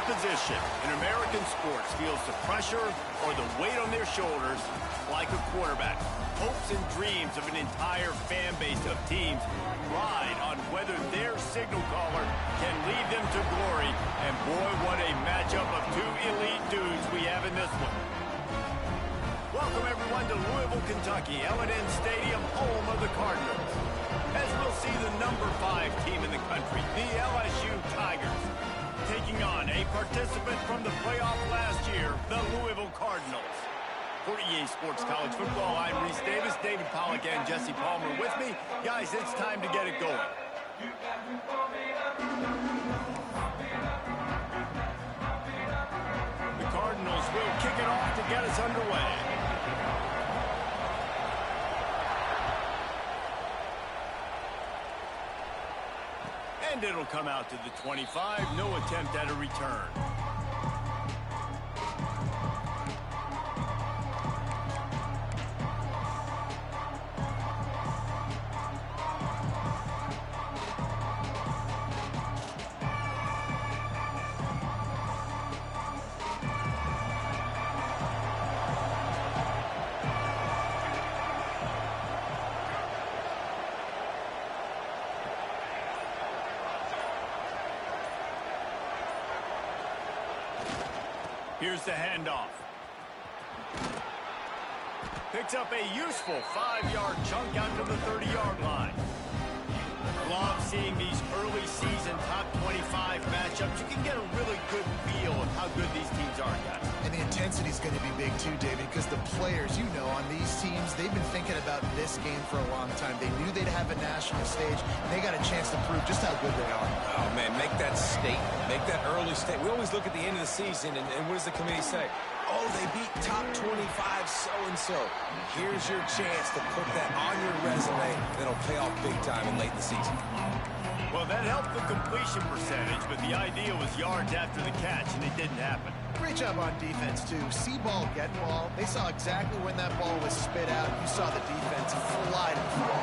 position in American sports feels the pressure or the weight on their shoulders like a quarterback. Hopes and dreams of an entire fan base of teams ride on whether their signal caller can lead them to glory. And boy, what a matchup of two elite dudes we have in this one. Welcome, everyone, to Louisville, Kentucky, L&N Stadium, home of the Cardinals. As we'll see the number 5 team in the country, the LSU Tigers, taking on a participant from the playoff last year, the Louisville Cardinals. For EA Sports College Football, I'm Reese Davis, David Pollack, and Jesse Palmer with me. Guys, it's time to get it going. The Cardinals will kick it off to get us underway. And it'll come out to the 25. No attempt at a return. Here's the handoff. Picks up a useful 5-yard chunk out to the 30-yard line. Love seeing these early season top 25 matchups. You can get a really good feel of how good these teams are, guys. And the intensity is going to be big too, David, because the players, you know, on these teams, they've been thinking about this game for a long time. They knew they'd have a national stage, and they got a chance to prove just how good they are. Oh, man, make that statement. Make that early statement. We always look at the end of the season, and what does the committee say? Oh, they beat top 25 so-and-so. Here's your chance to put that on your resume that'll pay off big time in late in the season. Well, that helped the completion percentage, but the idea was yards after the catch, and it didn't happen. Great job on defense, too. See ball, get ball. They saw exactly when that ball was spit out. You saw the defense fly to the floor.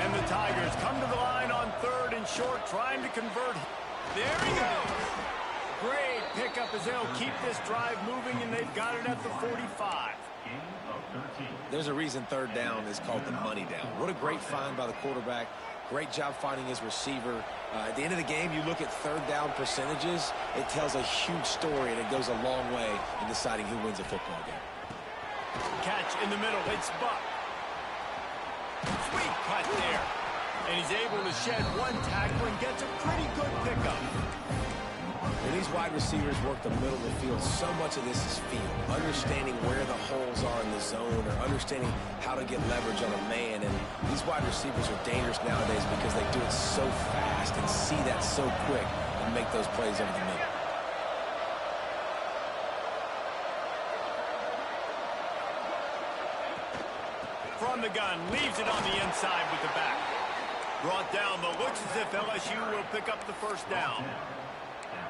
And the Tigers come to the line on 3rd and short, trying to convert. There he goes. Great pickup as they'll keep this drive moving, and they've got it at the 45. There's a reason 3rd down is called the money down. What a great find by the quarterback. Great job finding his receiver. At the end of the game, you look at 3rd down percentages. It tells a huge story, and it goes a long way in deciding who wins a football game. Catch in the middle. It's Buck. Sweet cut there. And he's able to shed one tackle and gets a pretty good pickup. When these wide receivers work the middle of the field, so much of this is feel. Understanding where the holes are in the zone or understanding how to get leverage on a man. And these wide receivers are dangerous nowadays because they do it so fast and see that so quick and make those plays over the middle. From the gun, leaves it on the inside with the back. Brought down, but looks as if LSU will pick up the first down.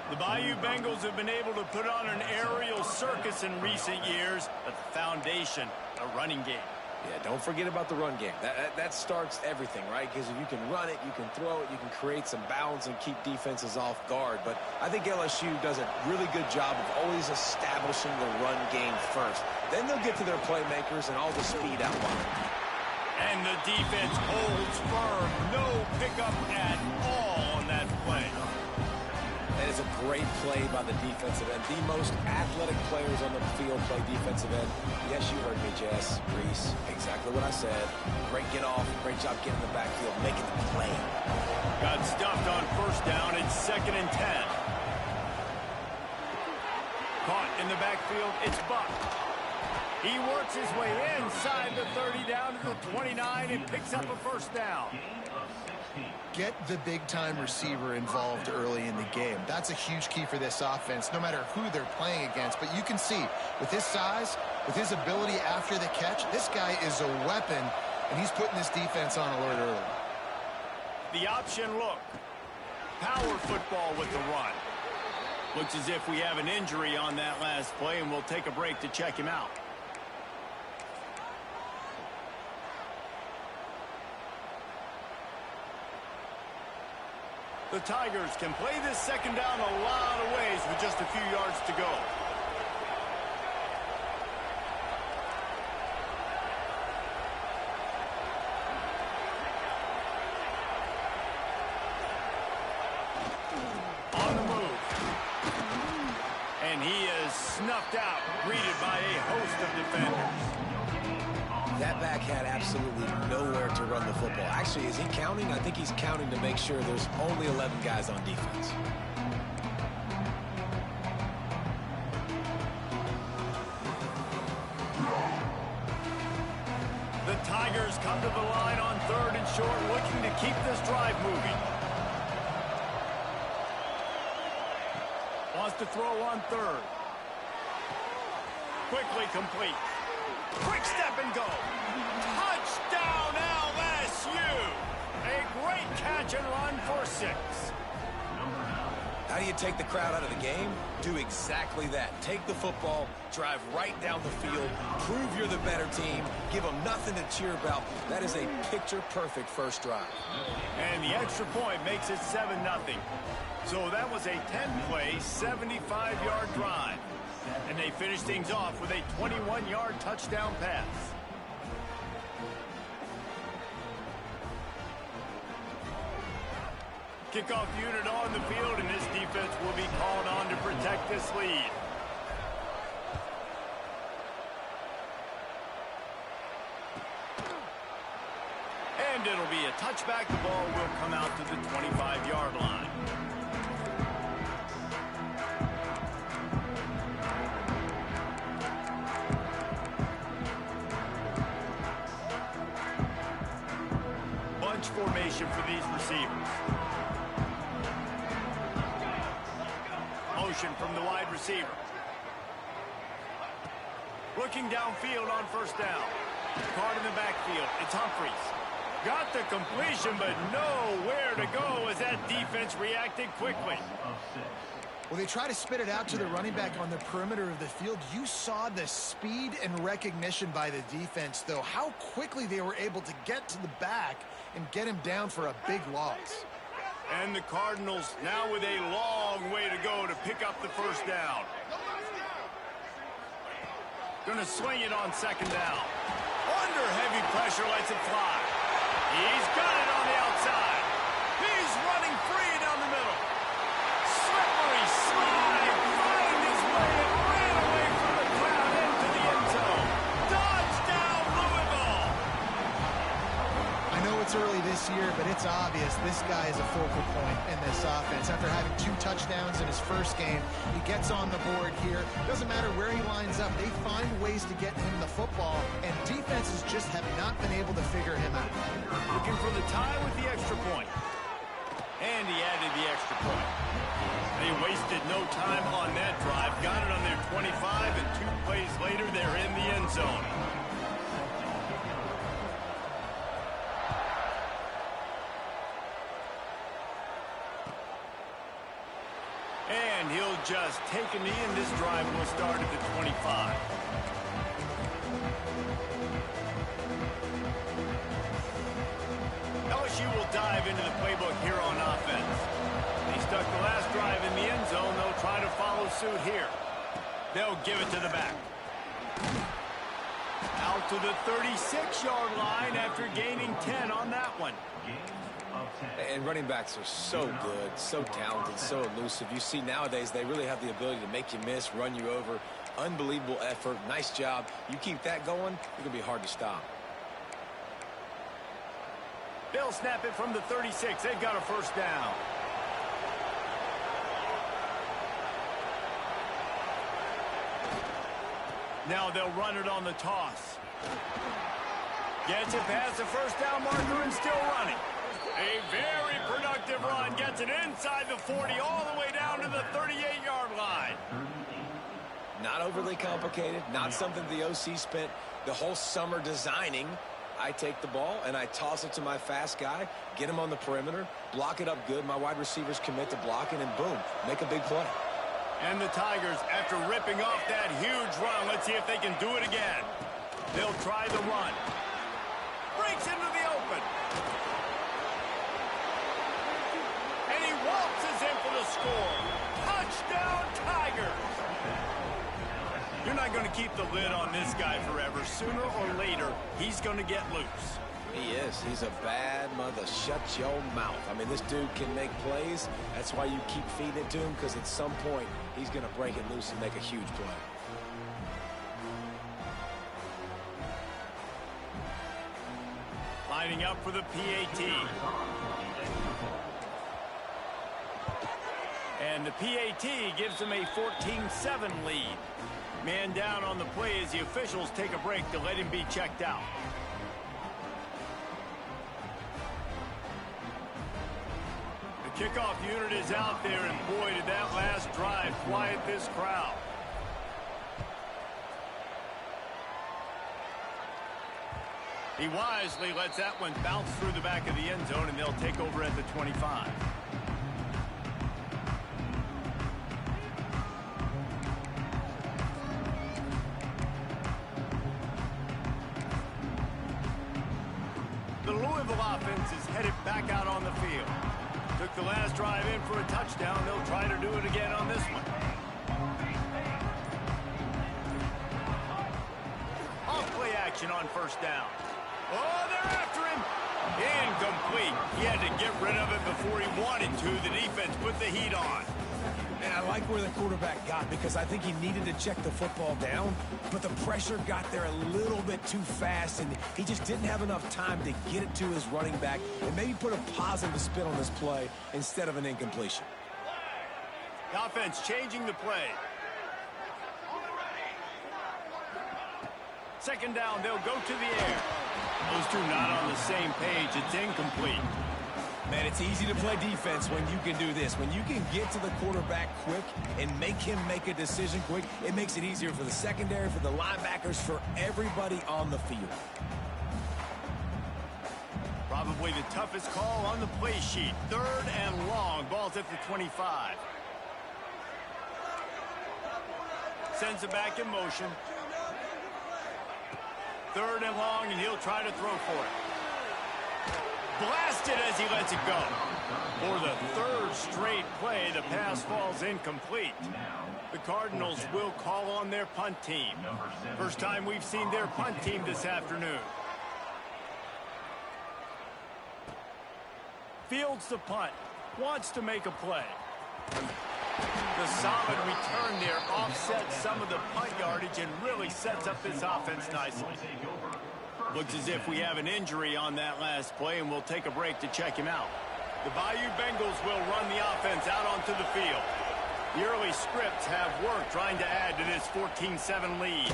The Bayou Bengals have been able to put on an aerial circus in recent years, but the foundation, a running game. Yeah, don't forget about the run game. That starts everything, right? Because if you can run it, you can throw it, you can create some balance and keep defenses off guard. But I think LSU does a really good job of always establishing the run game first. Then they'll get to their playmakers and all the speed out wide. And the defense holds firm. No pickup at all on that play. That is a great play by the defensive end. The most athletic players on the field play defensive end. Yes, you heard me, Jess, Reese. Exactly what I said. Great get off. Great job getting in the backfield, making the play. Got stuffed on 1st down. It's 2nd and 10. Caught in the backfield. It's Buck. He works his way inside the 30 down to the 29 and picks up a 1st down. Get the big-time receiver involved early in the game. That's a huge key for this offense, no matter who they're playing against. But you can see, with his size, with his ability after the catch, this guy is a weapon, and he's putting this defense on alert early. The option look. Power football with the run. Looks as if we have an injury on that last play, and we'll take a break to check him out. The Tigers can play this second down a lot of ways with just a few yards to go. On the move. And he is snuffed out, greeted by a host of defenders. That back had absolutely nowhere to run the football. Actually, is he counting? I think he's counting to make sure there's only 11 guys on defense. The Tigers come to the line on 3rd and short, looking to keep this drive moving. Wants to throw on 3rd. Quickly complete. Quick step and go. Touchdown, LSU. A great catch and run for 6. How do you take the crowd out of the game? Do exactly that. Take the football, drive right down the field, prove you're the better team, give them nothing to cheer about. That is a picture-perfect first drive. And the extra point makes it 7-0. So that was a 10-play, 75-yard drive. And they finish things off with a 21-yard touchdown pass. Kickoff unit on the field, and this defense will be called on to protect this lead. And it'll be a touchback. The ball will come out to the 25-yard line. Formation for these receivers. Motion from the wide receiver. Looking downfield on 1st down. Card in the backfield. It's Humphries. Got the completion, but nowhere to go as that defense reacted quickly. Well, they try to spit it out to the running back on the perimeter of the field. You saw the speed and recognition by the defense, though, how quickly they were able to get to the back and get him down for a big loss. And the Cardinals now with a long way to go to pick up the 1st down. Gonna swing it on 2nd down. Under heavy pressure, lets it fly. He's got it on the outside. He's running free down the middle. Slippery slide, find his way and ran away from the crowd into the end zone. Touchdown, Louisville! I know it's early this year, but it's obvious this guy is a focal point in this offense. After having 2 touchdowns in his first game, he gets on the board here. Doesn't matter where he lines up, they find ways to get him the football, and defenses just have not been able to figure him out. Looking for the tie with the extra point. And he added the extra point. They wasted no time on that drive. Got it on their 25, and 2 plays later, they're in the end zone. And he'll just take a knee, and this drive will start at the 25. LSU will dive into the playbook here on offense. They stuck the last drive in the end zone. They'll try to follow suit here. They'll give it to the back. Out to the 36-yard line after gaining 10 on that one. And running backs are so good, so talented, so elusive. You see nowadays they really have the ability to make you miss, run you over. Unbelievable effort. Nice job. You keep that going, it's going to be hard to stop. They'll snap it from the 36. They've got a 1st down. Now they'll run it on the toss. Gets it past the 1st down marker and still running. A very productive run. Gets it inside the 40 all the way down to the 38-yard line. Not overly complicated. Not something the OC spent the whole summer designing. I take the ball and I toss it to my fast guy, get him on the perimeter, block it up good. My wide receivers commit to blocking, and boom, make a big play. And the Tigers, after ripping off that huge run, let's see if they can do it again. They'll try the run. Breaks into the open. And he keep the lid on this guy forever. Sooner or later, he's going to get loose. He is. He's a bad mother. Shut your mouth. I mean, this dude can make plays. That's why you keep feeding it to him, because at some point, he's going to break it loose and make a huge play. Lining up for the PAT. And the PAT gives them a 14-7 lead. Man down on the play as the officials take a break to let him be checked out. The kickoff unit is out there, and boy, did that last drive quiet this crowd. He wisely lets that one bounce through the back of the end zone, and they'll take over at the 25. The Louisville offense is headed back out on the field. Took the last drive in for a touchdown. They'll try to do it again on this one. Off play action on first down. Oh, they're after him. Incomplete. He had to get rid of it before he wanted to. The defense put the heat on. And I like where the quarterback got, because I think he needed to check the football down, but the pressure got there a little bit too fast, and he just didn't have enough time to get it to his running back and maybe put a positive spin on this play instead of an incompletion. The offense changing the play. Second down, they'll go to the air. Those two not on the same page. It's incomplete. Man, it's easy to play defense when you can do this. When you can get to the quarterback quick and make him make a decision quick, it makes it easier for the secondary, for the linebackers, for everybody on the field. Probably the toughest call on the play sheet. Third and long. Ball's at the 25. Sends it back in motion. Third and long, and he'll try to throw for it. Blasted as he lets it go. For the third straight play, the pass falls incomplete. The Cardinals will call on their punt team. First time we've seen their punt team this afternoon. Fields the punt. Wants to make a play. The solid return there offsets some of the punt yardage and really sets up this offense nicely. Looks as if we have an injury on that last play, and we'll take a break to check him out. The Bayou Bengals will run the offense out onto the field. The early scripts have worked trying to add to this 14-7 lead.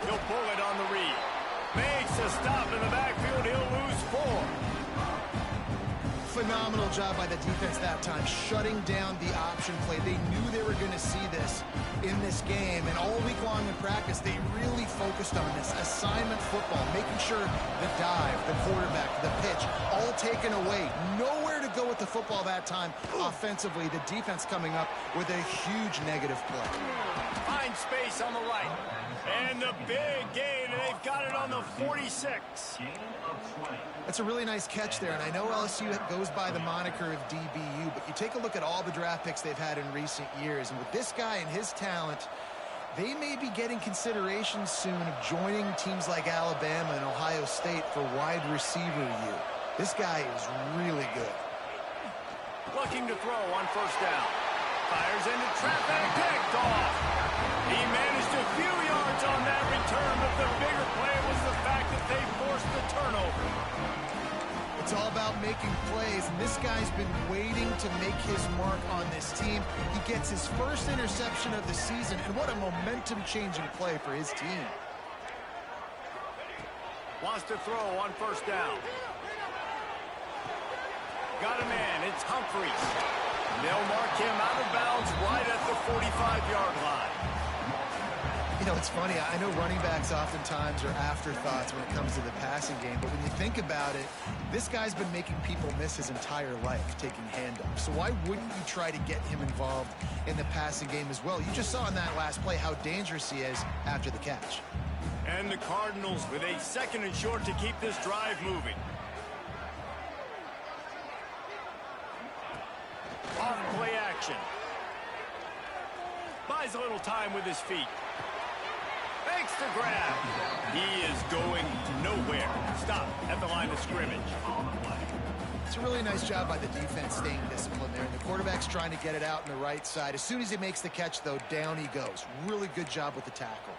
He'll pull it on the read. Makes a stop in the backfield. He'll lose 4. Phenomenal job by the defense that time, shutting down the option play. They knew they were going to see this in this game, and all week long in practice, they really focused on this assignment football, making sure the dive, the quarterback, the pitch, all taken away. Nowhere to go with the football that time offensively. The defense coming up with a huge negative play. Find space on the right. And the big gain, and they've got it on the 46. That's a really nice catch there, and I know LSU goes by the moniker of DBU, but you take a look at all the draft picks they've had in recent years, and with this guy and his talent, they may be getting consideration soon of joining teams like Alabama and Ohio State for wide receiver U. This guy is really good. Looking to throw on first down. Fires into traffic, picked off. He managed a few yards on that return, but the bigger play was the fact that they forced the turnover. It's all about making plays, and this guy's been waiting to make his mark on this team. He gets his first interception of the season, and what a momentum-changing play for his team. Wants to throw on first down. Got a man, it's Humphries. They'll mark him out of bounds right at the 45-yard line. You know, it's funny. I know running backs oftentimes are afterthoughts when it comes to the passing game, but when you think about it, this guy's been making people miss his entire life taking handoffs. So why wouldn't you try to get him involved in the passing game as well? You just saw in that last play how dangerous he is after the catch. And the Cardinals with a second and short to keep this drive moving. Off play action. Buys a little time with his feet. Makes the grab. He is going nowhere. Stop at the line of scrimmage. It's a really nice job by the defense staying disciplined there. The quarterback's trying to get it out on the right side. As soon as he makes the catch, though, down he goes. Really good job with the tackle.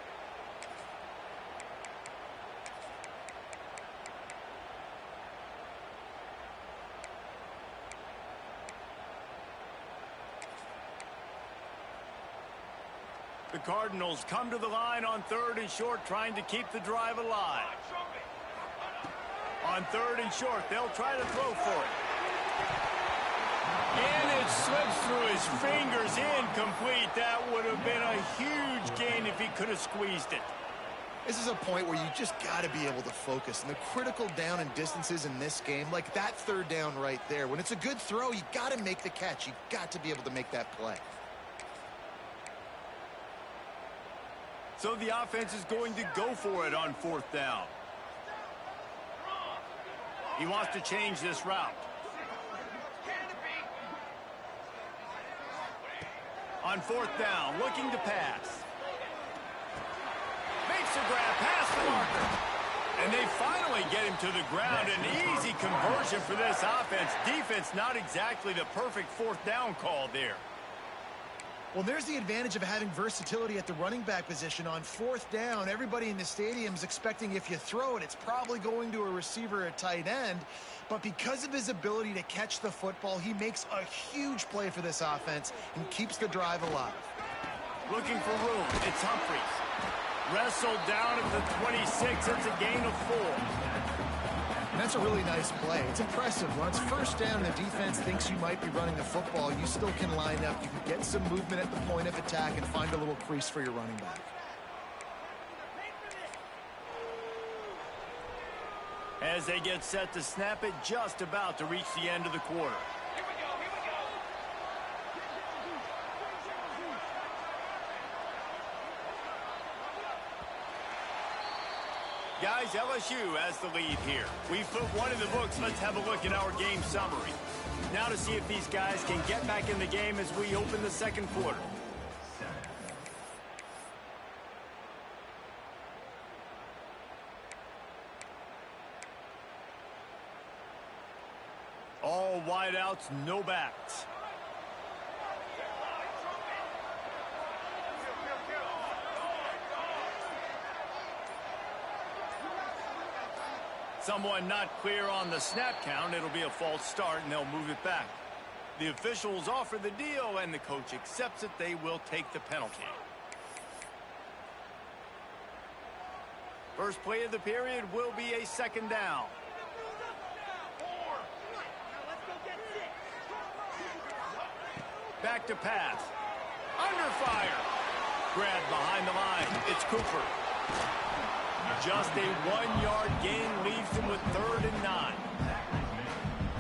The Cardinals come to the line on 3rd and short, trying to keep the drive alive. On 3rd and short, they'll try to throw for it. And it slips through his fingers, incomplete. That would have been a huge gain if he could have squeezed it. This is a point where you just got to be able to focus. And the critical down and distances in this game, like that 3rd down right there, when it's a good throw, you got to make the catch. You got to be able to make that play. So the offense is going to go for it on 4th down. He wants to change this route. On 4th down, looking to pass. Makes a grab past the marker. And they finally get him to the ground. An easy conversion for this offense. Defense not exactly the perfect 4th down call there. Well, there's the advantage of having versatility at the running back position. On 4th down, everybody in the stadium is expecting if you throw it, it's probably going to a receiver or tight end. But because of his ability to catch the football, he makes a huge play for this offense and keeps the drive alive. Looking for room. It's Humphries. Wrestled down at the 26. It's a gain of 4. And that's a really nice play. It's impressive. When it's 1st down and the defense thinks you might be running the football, you still can line up. You can get some movement at the point of attack and find a little crease for your running back. As they get set to snap it, just about to reach the end of the quarter. Guys, LSU has the lead here. We've put one in the books. Let's have a look at our game summary. Now to see if these guys can get back in the game as we open the 2nd quarter. All wideouts, no backs. Someone not clear on the snap count. It'll be a false start, and they'll move it back. The officials offer the deal, and the coach accepts it. They will take the penalty. First play of the period will be a 2nd down. Back to pass. Under fire. Grabbed behind the line. It's Cooper. Just a 1-yard gain leaves him with 3rd and 9.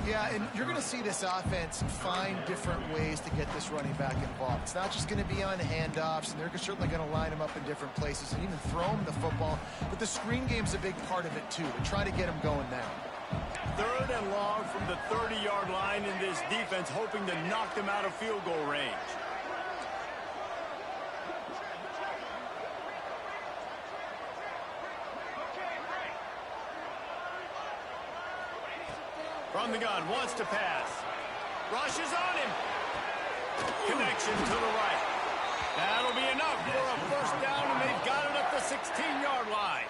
Yeah, and you're going to see this offense find different ways to get this running back involved. It's not just going to be on handoffs, and they're certainly going to line him up in different places and even throw him the football. But the screen game's a big part of it, too. They're trying to get him going now. 3rd and long from the 30-yard line in this defense, hoping to knock them out of field goal range. From the gun, wants to pass. Rushes on him. Connection to the right. That'll be enough for a 1st down, and they've got it at the 16-yard line.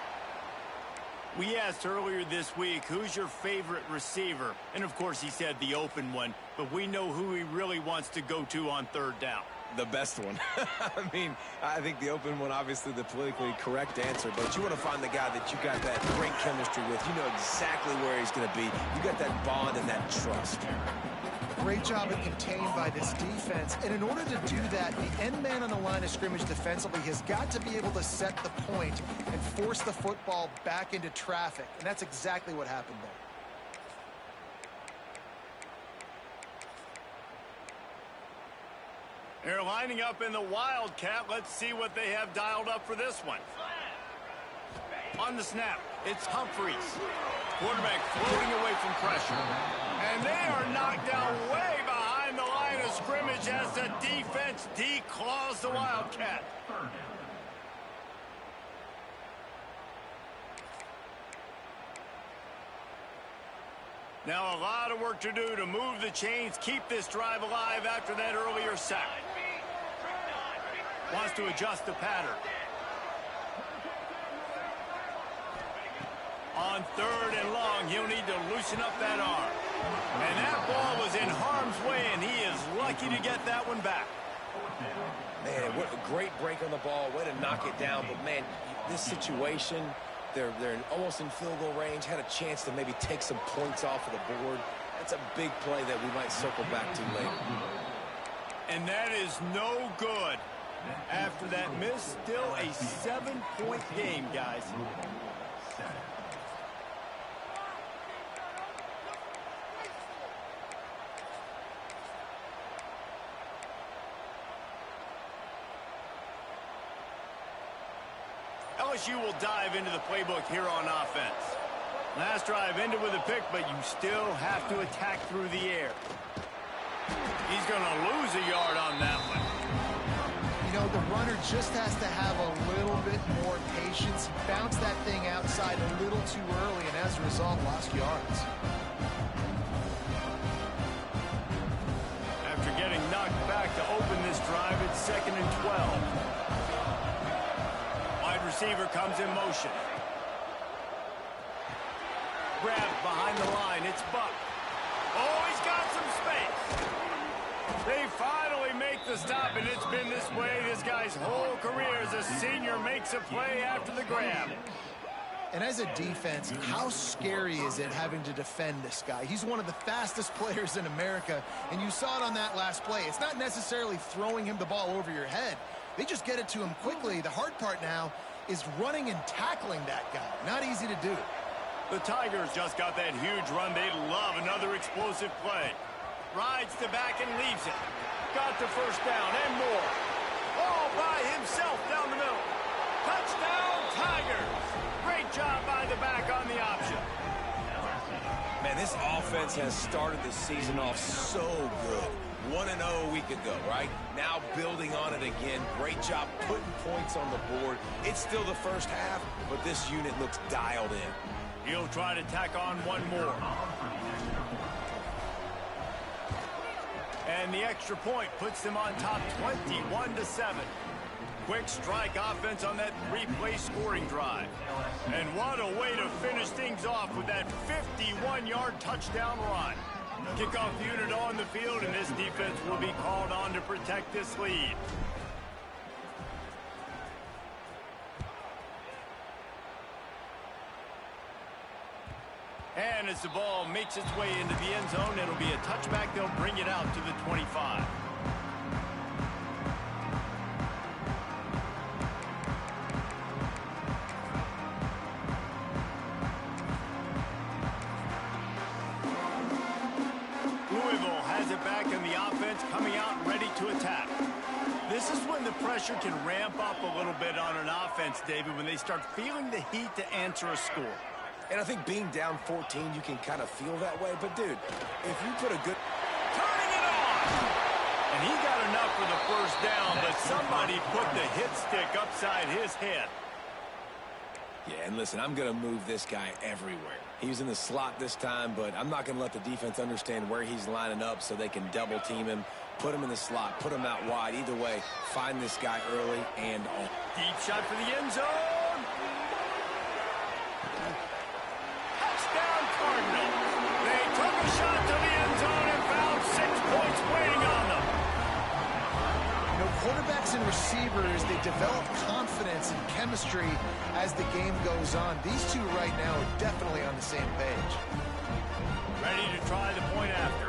We asked earlier this week, who's your favorite receiver? And, of course, he said the open one, but we know who he really wants to go to on 3rd down. The best one. I mean, I think the open one, obviously the politically correct answer, but you want to find the guy that you got that great chemistry with. You know exactly where he's going to be. You got that bond and that trust. Great job of contained by this defense. And in order to do that, the end man on the line of scrimmage defensively has got to be able to set the point and force the football back into traffic. And that's exactly what happened there. They're lining up in the Wildcat. Let's see what they have dialed up for this one. On the snap, it's Humphries. Quarterback floating away from pressure. And they are knocked down way behind the line of scrimmage as the defense declaws the Wildcat. Now a lot of work to do to move the chains, keep this drive alive after that earlier sack. Wants to adjust the pattern. On 3rd and long, he'll need to loosen up that arm. And that ball was in harm's way, and he is lucky to get that one back. Man, what a great break on the ball. Way to knock it down. But, man, this situation, they're almost in field goal range, had a chance to maybe take some points off of the board. That's a big play that we might circle back to later. And that is no good. After that miss, still a 7-point game, guys. LSU will dive into the playbook here on offense. Last drive ended with a pick, but you still have to attack through the air. He's going to lose a yard on that one. You know, the runner just has to have a little bit more patience. Bounce that thing outside a little too early, and as a result, lost yards. After getting knocked back to open this drive, it's 2nd and 12. Wide receiver comes in motion. Grabbed behind the line. It's Buck. Oh, he's got some space. They finally make the stop, and it's been this way this guy's whole career as a senior makes a play after the grab. And as a defense, how scary is it having to defend this guy? He's one of the fastest players in America, and you saw it on that last play. It's not necessarily throwing him the ball over your head. They just get it to him quickly. The hard part now is running and tackling that guy. Not easy to do. The Tigers just got that huge run. They love another explosive play. Rides to back and leaves it. Got the first down and more. All by himself down the middle. Touchdown, Tigers. Great job by the back on the option. Man, this offense has started the season off so good. 1-0 a week ago, right? Now building on it again. Great job putting points on the board. It's still the first half, but this unit looks dialed in. He'll try to tack on one more. And the extra point puts them on top 21-7. Quick strike offense on that 3-play scoring drive. And what a way to finish things off with that 51-yard touchdown run. Kickoff unit on the field, and this defense will be called on to protect this lead. And as the ball makes its way into the end zone, it'll be a touchback. They'll bring it out to the 25. Louisville has it back in the offense, coming out ready to attack. This is when the pressure can ramp up a little bit on an offense, David, when they start feeling the heat to answer a score. And I think being down 14, you can kind of feel that way. But, dude, if you put a good... Turning it on! And he got enough for the first down, but somebody put the hit stick upside his head. Yeah, and listen, I'm going to move this guy everywhere. He's in the slot this time, but I'm not going to let the defense understand where he's lining up so they can double-team him, put him in the slot, put him out wide. Either way, find this guy early and on. Deep shot for the end zone. They took a shot to the end zone and found 6 points waiting on them. You know, quarterbacks and receivers, they develop confidence and chemistry as the game goes on. These two right now are definitely on the same page. Ready to try the point after.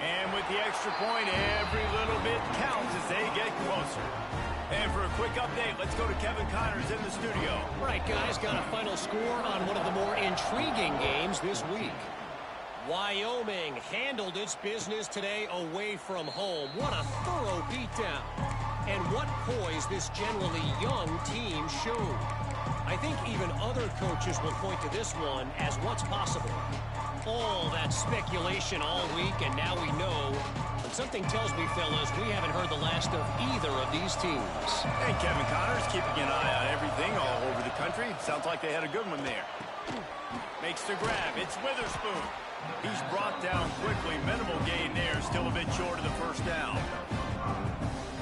And with the extra point, every little bit counts as they get closer. And for a quick update, let's go to Kevin Connors in the studio. All right, guys, got a final score on one of the more intriguing games this week. Wyoming handled its business today away from home. What a thorough beatdown. And what poise this generally young team showed. I think even other coaches will point to this one as what's possible. All that speculation all week, and now we know. But something tells me, fellas, we haven't heard the last of either of these teams. Hey, Kevin Connors keeping an eye on everything all over the country. Sounds like they had a good one there. Makes the grab. It's Witherspoon. He's brought down quickly. Minimal gain there. Still a bit short of the first down.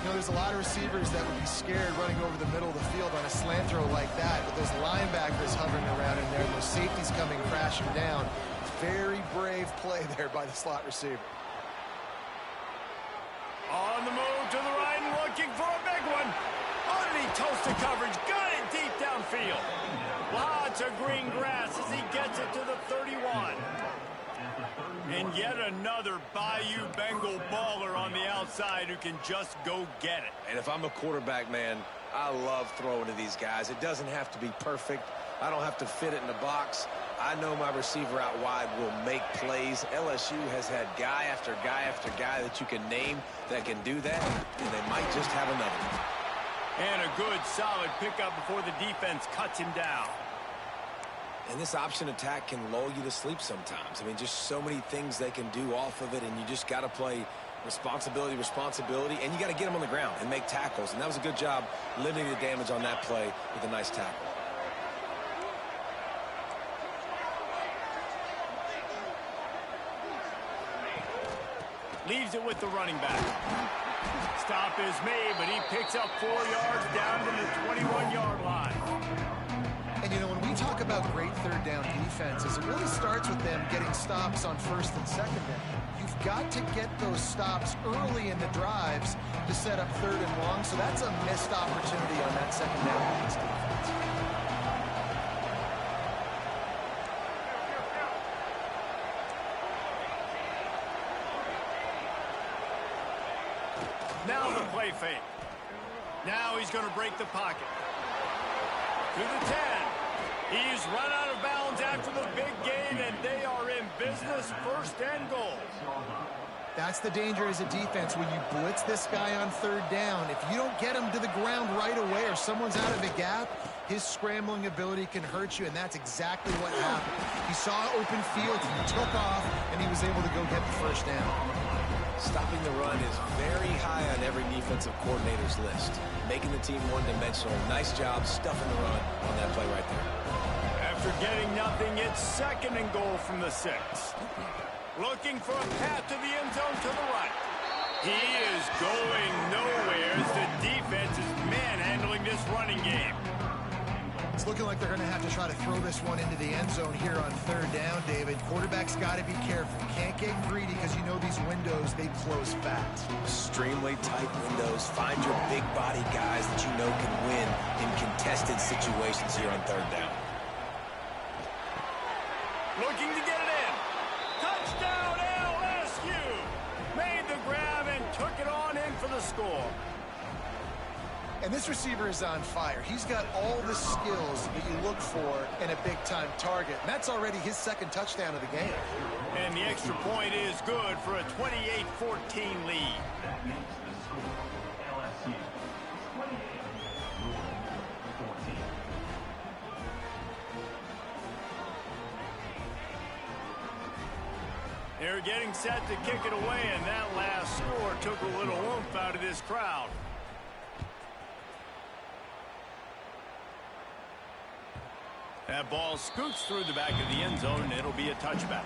You know, there's a lot of receivers that would be scared running over the middle of the field on a slant throw like that, but those linebackers hovering around in there, those safeties coming crashing down. Very brave play there by the slot receiver. On the move to the right and looking for a big one. Underneath toasted coverage. Got it deep downfield. Lots of green grass as he gets it to the 31. And yet another Bayou Bengal baller on the outside who can just go get it. And if I'm a quarterback, man, I love throwing to these guys. It doesn't have to be perfect. I don't have to fit it in the box. I know my receiver out wide will make plays. LSU has had guy after guy after guy that you can name that can do that, and they might just have another one. And a good, solid pickup before the defense cuts him down. And this option attack can lull you to sleep sometimes. I mean, just so many things they can do off of it, and you just got to play responsibility, and you got to get them on the ground and make tackles. And that was a good job limiting the damage on that play with a nice tackle. Leaves it with the running back. Stop is made, but he picks up 4 yards down to the 21-yard line. And, you know, when we talk about great third down defenses, it really starts with them getting stops on first and second down. You've got to get those stops early in the drives to set up third and long, so that's a missed opportunity on that second down against defense. Now the play fake. Now he's going to break the pocket. To the 10. He's run out of bounds after the big gain, and they are in business, first and goal. That's the danger as a defense when you blitz this guy on third down. If you don't get him to the ground right away or someone's out of the gap, his scrambling ability can hurt you, and that's exactly what happened. He saw open field, he took off, and he was able to go get the first down. Stopping the run is very high on every defensive coordinator's list. Making the team one-dimensional. Nice job stuffing the run on that play right there. After getting nothing, it's second and goal from the 6. Looking for a path to the end zone to the right. He is going nowhere as the defense is manhandling this running game. It's looking like they're going to have to try to throw this one into the end zone here on third down, David. Quarterback's got to be careful. Can't get greedy because you know these windows, they close fast. Extremely tight windows. Find your big body guys that you know can win in contested situations here on third down. Looking to get it in. Touchdown LSU. Made the grab and took it on in for the score. And this receiver is on fire. He's got all the skills that you look for in a big-time target. And that's already his second touchdown of the game. And the extra point is good for a 28-14 lead. They're getting set to kick it away, and that last score took a little oomph out of this crowd. That ball scoots through the back of the end zone, and it'll be a touchback.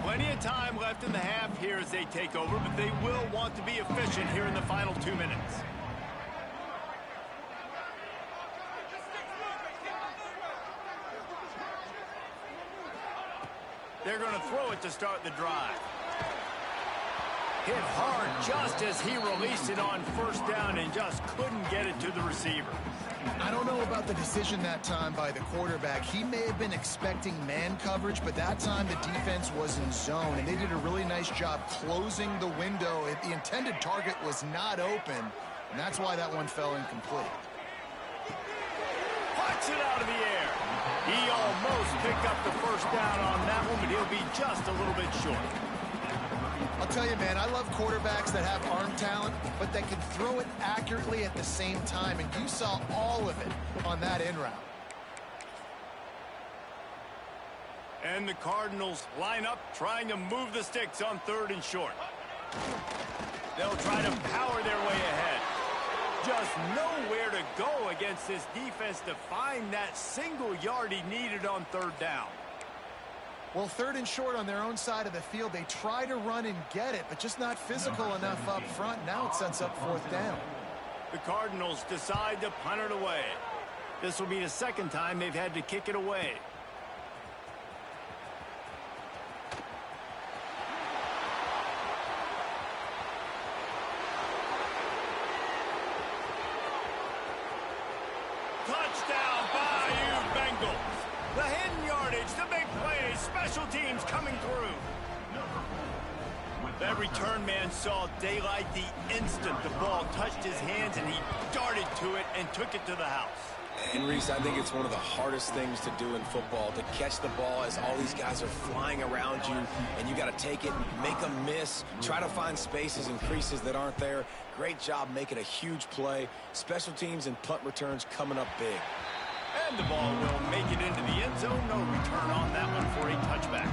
Plenty of time left in the half here as they take over, but they will want to be efficient here in the final 2 minutes. They're going to throw it to start the drive. Hit hard just as he released it on first down and just couldn't get it to the receiver. I don't know about the decision that time by the quarterback. He may have been expecting man coverage, but that time the defense was in zone, and they did a really nice job closing the window. The intended target was not open, and that's why that one fell incomplete. Puts it out of the air. He almost picked up the first down on that one, but he'll be just a little bit short. I'll tell you, man, I love quarterbacks that have arm talent, but that can throw it accurately at the same time, and you saw all of it on that in route. And the Cardinals line up, trying to move the sticks on third and short. They'll try to power their way ahead. just nowhere to go against this defense to find that single yard he needed on third down. Well, third and short on their own side of the field. They try to run and get it, but just not physical enough up front. Now it sets up fourth down. The Cardinals decide to punt it away. This will be the second time they've had to kick it away. Touchdown, Bayou Bengals. The hidden yardage, the big plays, special teams coming through. That return man saw daylight the instant the ball touched his hands, and he darted to it and took it to the house. And, Reese, I think it's one of the hardest things to do in football, to catch the ball as all these guys are flying around you, and you got to take it, make them miss, try to find spaces and creases that aren't there. Great job making a huge play. Special teams and punt returns coming up big. And the ball will make it into the end zone. No return on that one for a touchback.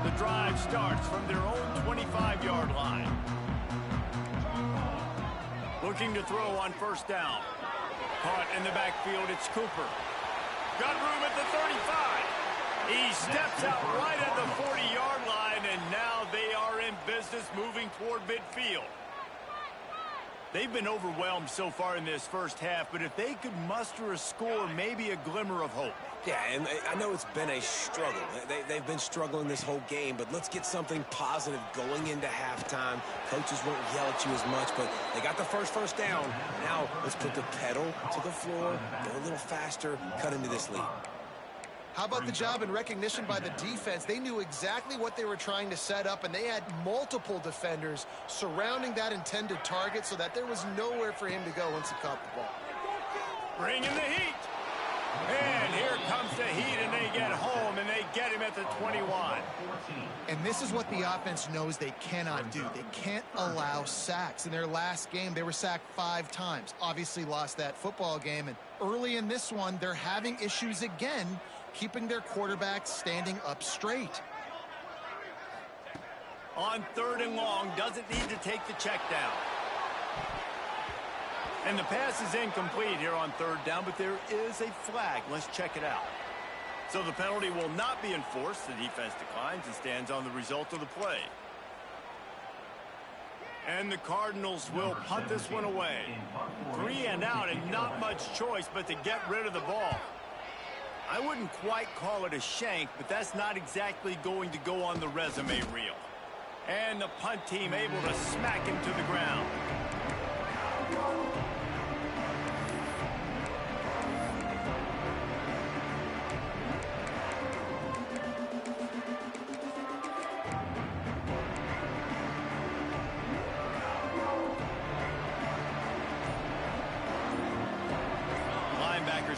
The drive starts from their own 25-yard line. Looking to throw on first down. Caught in the backfield, it's Cooper. Got room at the 35. He steps out right at the 40-yard line, and now they are in business moving toward midfield. They've been overwhelmed so far in this first half, but if they could muster a score, maybe a glimmer of hope. Yeah, and I know it's been a struggle. They've been struggling this whole game, but let's get something positive going into halftime. Coaches won't yell at you as much, but they got the first down. Now let's put the pedal to the floor, go a little faster, cut into this lead. How about the job and recognition by the defense? They knew exactly what they were trying to set up, and they had multiple defenders surrounding that intended target so that there was nowhere for him to go once he caught the ball. Bring in the heat. And here comes the heat, and they get home, and they get him at the 21. And this is what the offense knows they cannot do. They can't allow sacks. In their last game, they were sacked 5 times. Obviously lost that football game, and early in this one, they're having issues again keeping their quarterback standing up straight. On third and long, doesn't need to take the check down. And the pass is incomplete here on third down, but there is a flag. Let's check it out. So the penalty will not be enforced. The defense declines and stands on the result of the play. And the Cardinals will punt this one away. 3 and out, and not much choice but to get rid of the ball. I wouldn't quite call it a shank, but that's not exactly going to go on the resume reel. And the punt team able to smack him to the ground.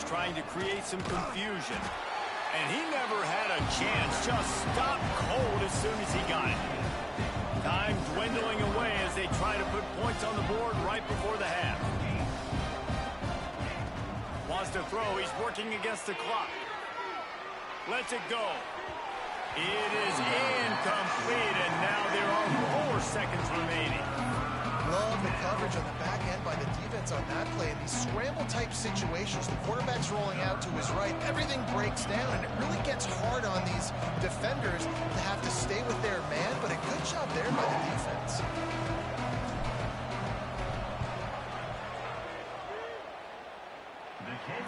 Trying to create some confusion. And he never had a chance. Just stopped cold as soon as he got it. Time dwindling away as they try to put points on the board right before the half. Wants to throw. He's working against the clock. Lets it go. It is incomplete, and now there are 4 seconds remaining. Love the coverage on the back end by the defense on that play. In these scramble-type situations, the quarterback's rolling out to his right. Everything breaks down, and it really gets hard on these defenders to have to stay with their man, but a good job there by the defense.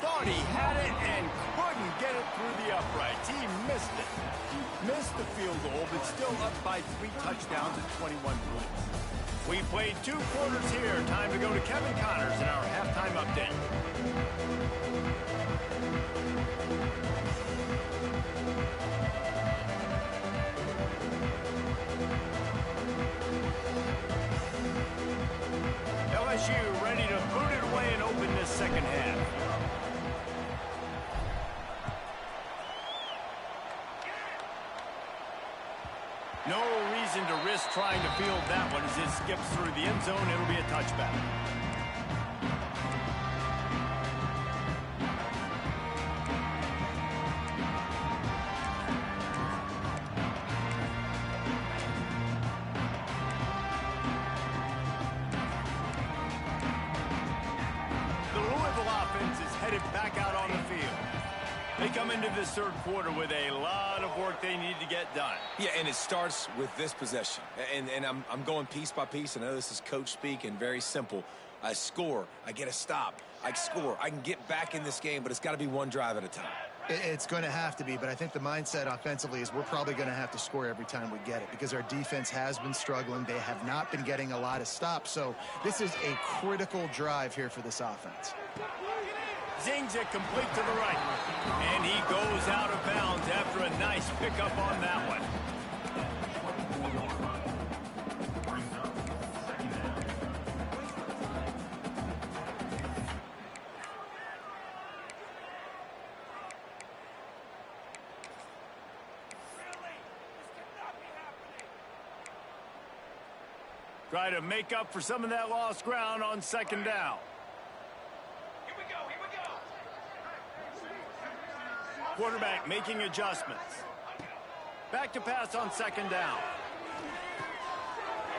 Thought he had it and couldn't get it through the uprights. He missed it. Missed the field goal, but still up by 3 touchdowns at 21 points. We played 2 quarters here. Time to go to Kevin Connors in our halftime update. LSU ready to boot it away and open this second half. No reason to risk trying to field that one as it skips through the end zone. It'll be a touchback. come into this third quarter with a lot of work they need to get done. Yeah, and it starts with this possession. And I'm going piece by piece. I know this is coach speak and very simple. I score. I get a stop. I score. I can get back in this game, but it's got to be one drive at a time. It's going to have to be, but I think the mindset offensively is we're probably going to have to score every time we get it because our defense has been struggling. They have not been getting a lot of stops, so this is a critical drive here for this offense. Zings it complete to the right, and he goes out of bounds after a nice pickup on that one. Try to make up for some of that lost ground on second down. Here we go. Quarterback making adjustments. Back to pass on second down.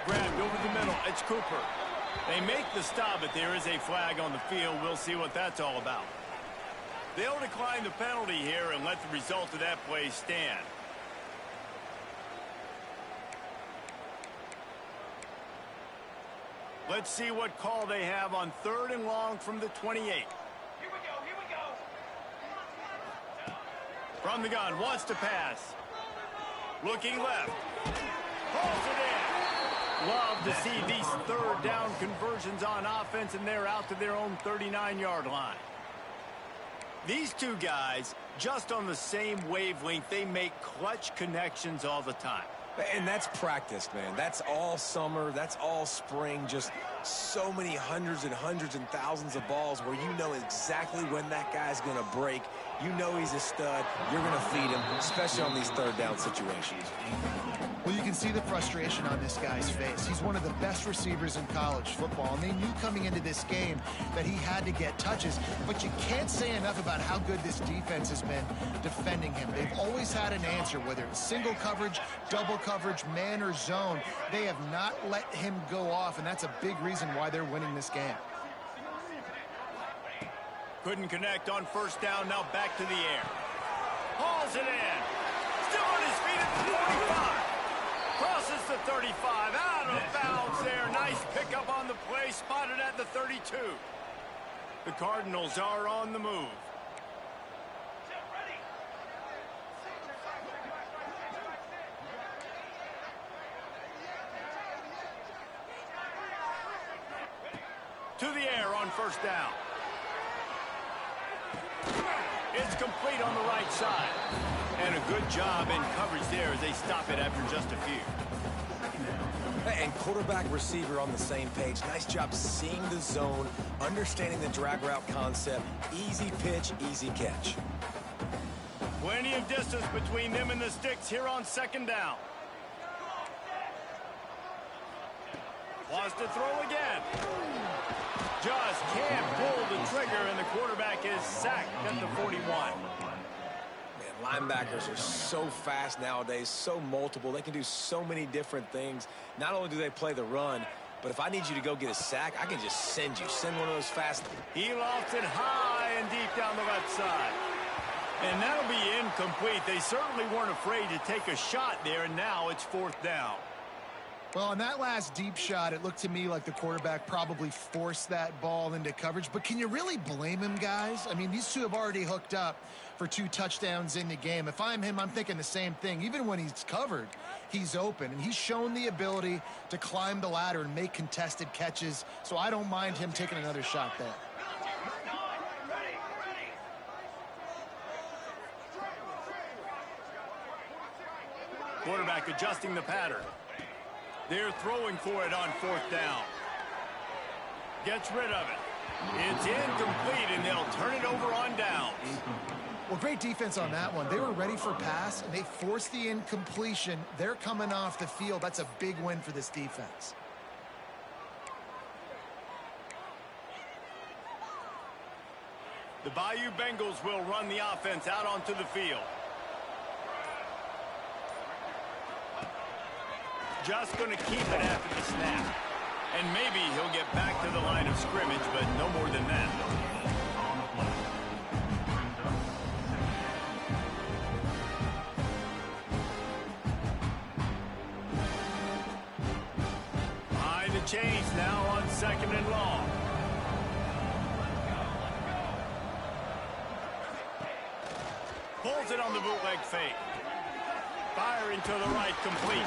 Grabbed over the middle. It's Cooper. They make the stop, but there is a flag on the field. We'll see what that's all about. They'll decline the penalty here and let the result of that play stand. Let's see what call they have on 3rd and long from the 28. Here we go. From the gun, wants to pass. Looking left. Pulls it in. Love to see these 3rd down conversions on offense, and they're out to their own 39-yard line. These two guys, just on the same wavelength, they make clutch connections all the time. And that's practice, man. That's all summer. That's all spring. Just so many hundreds and thousands of balls where you know exactly when that guy's going to break. You know he's a stud. You're going to feed him, especially on these 3rd down situations. Well, you can see the frustration on this guy's face. He's one of the best receivers in college football, and they knew coming into this game that he had to get touches, but you can't say enough about how good this defense has been defending him. They've always had an answer, whether it's single coverage, double coverage, man or zone. They have not let him go off, and that's a big reason why they're winning this game. Couldn't connect on 1st down, now back to the air. Hauls it in. Still on his feet at the 45. Crosses the 35, out of bounds there. Nice pickup on the play, spotted at the 32. The Cardinals are on the move. To the air on 1st down. It's complete on the right side. And a good job in coverage there as they stop it after just a few. And quarterback, receiver on the same page. Nice job seeing the zone, understanding the drag route concept. Easy pitch, easy catch. Plenty of distance between them and the sticks here on 2nd down. Wants to throw again. Just can't pull the trigger, and the quarterback is sacked at the 41. Linebackers are so fast nowadays, so multiple. They can do so many different things. Not only do they play the run, but if I need you to go get a sack, I can just send one of those fast. He lofts it high and deep down the left side. And that'll be incomplete. They certainly weren't afraid to take a shot there, and now it's 4th down. Well, on that last deep shot, it looked to me like the quarterback probably forced that ball into coverage. But can you really blame him, guys? I mean, these two have already hooked up for 2 touchdowns in the game. If I'm him, I'm thinking the same thing. Even when he's covered, he's open. And he's shown the ability to climb the ladder and make contested catches. So I don't mind him taking another shot there. Quarterback adjusting the pattern. They're throwing for it on 4th down. Gets rid of it. It's incomplete, and they'll turn it over on downs. Well, great defense on that one. They were ready for pass, and they forced the incompletion. They're coming off the field. That's a big win for this defense. The Bayou Bengals will run the offense out onto the field. Just going to keep it after the snap. And maybe he'll get back to the line of scrimmage, but no more than that. change now on 2nd and long. Pulls it on the bootleg fake. Firing to the right, complete.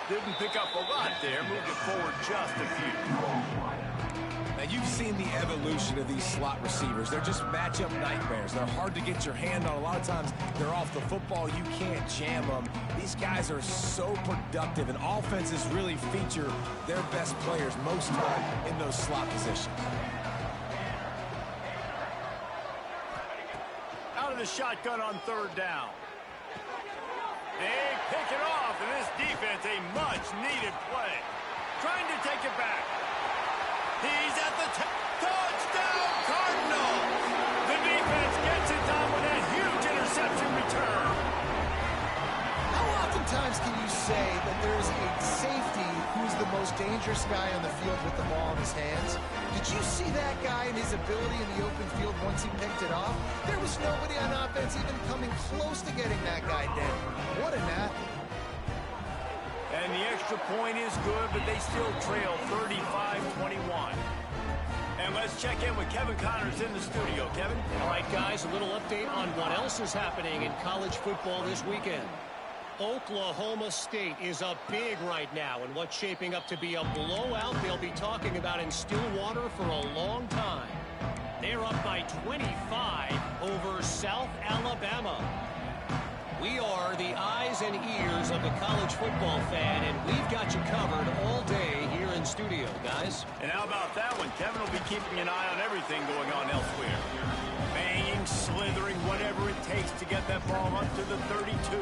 Didn't pick up a lot there. Moved it forward just a few. Now, you've seen the evolution of these slot receivers. They're just matchup nightmares. They're hard to get your hand on. A lot of times, they're off the football. You can't jam them. These guys are so productive, and offenses really feature their best players most time in those slot positions. Out of the shotgun on 3rd down. They pick it off, and this defense, a much-needed play. Trying to take it back. He's at the touchdown, Cardinals! The defense gets it done with a huge interception return. How oftentimes can you say that there's a safety who's the most dangerous guy on the field with the ball in his hands? Did you see that guy and his ability in the open field once he picked it off? There was nobody on offense even coming close to getting that guy down. What an athlete. And the extra point is good, but they still trail 35-21. And let's check in with Kevin Connors in the studio. Kevin? All right, guys, a little update on what else is happening in college football this weekend. Oklahoma State is up big right now in what's shaping up to be a blowout they'll be talking about in Stillwater for a long time. They're up by 25 over South Alabama. We are the eyes and ears of the college football fan, and we've got you covered all day here in studio, guys. And how about that one? Kevin will be keeping an eye on everything going on elsewhere. Banging, slithering, whatever it takes to get that ball up to the 32.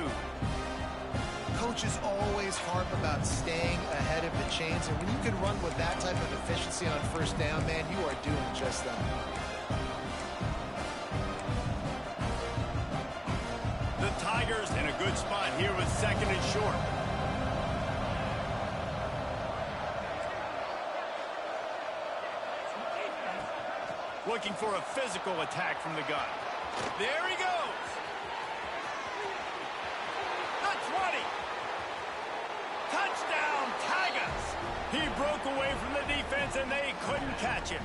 Coaches always harp about staying ahead of the chains, and when you can run with that type of efficiency on 1st down, man, you are doing just that. The Tigers in a good spot here with 2nd and short. Looking for a physical attack from the gun. There he goes. The 20. Touchdown, Tigers. He broke away from the defense, and they couldn't catch him.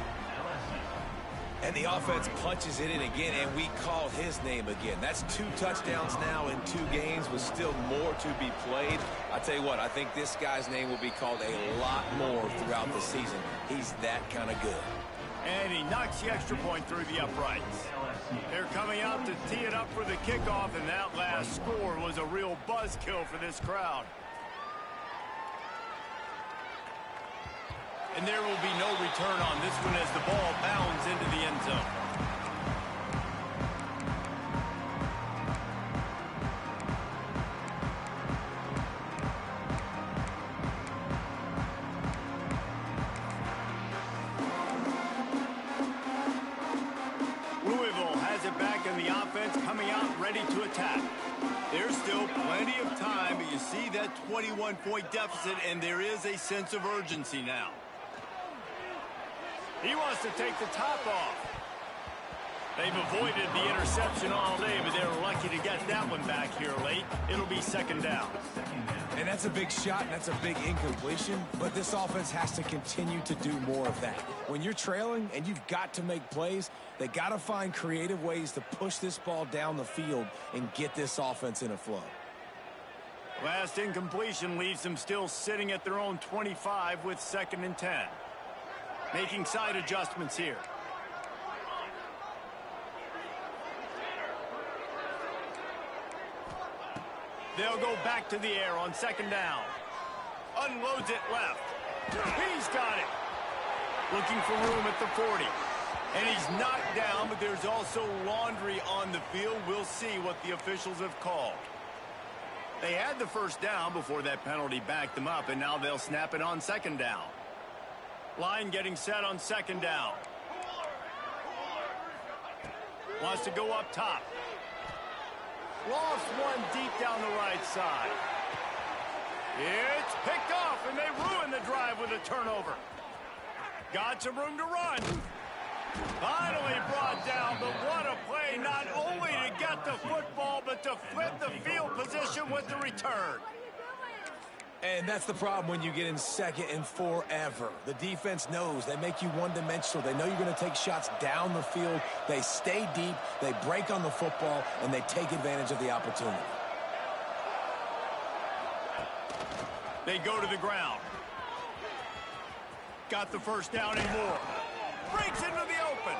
And the offense punches it in again, and we call his name again. That's 2 touchdowns now in 2 games with still more to be played. I tell you what, I think this guy's name will be called a lot more throughout the season. He's that kind of good. And he knocks the extra point through the uprights. They're coming out to tee it up for the kickoff, and that last score was a real buzzkill for this crowd. And there will be no return on this one as the ball bounds into the end zone. Louisville has it back in the offense, coming out ready to attack. There's still plenty of time, but you see that 21-point deficit, and there is a sense of urgency now. He wants to take the top off. They've avoided the interception all day, but they're lucky to get that one back here late. It'll be 2nd down. And that's a big shot, and that's a big incompletion, but this offense has to continue to do more of that. When you're trailing and you've got to make plays, they got to find creative ways to push this ball down the field and get this offense in a flow. Last incompletion leaves them still sitting at their own 25 with 2nd and 10. Making side adjustments here. They'll go back to the air on 2nd down. Unloads it left. He's got it. Looking for room at the 40. And he's knocked down, but there's also laundry on the field. We'll see what the officials have called. They had the 1st down before that penalty backed them up, and now they'll snap it on 2nd down. Line getting set on 2nd down. Wants to go up top. Lost one deep down the right side. It's picked off, and they ruin the drive with a turnover. Got some room to run. Finally brought down, but what a play, not only to get the football, but to flip the field position with the return. And that's the problem when you get in second and forever. The defense knows. They make you one-dimensional. They know you're going to take shots down the field. They stay deep. They break on the football, and they take advantage of the opportunity. They go to the ground. Got the first down and more. Breaks into the open.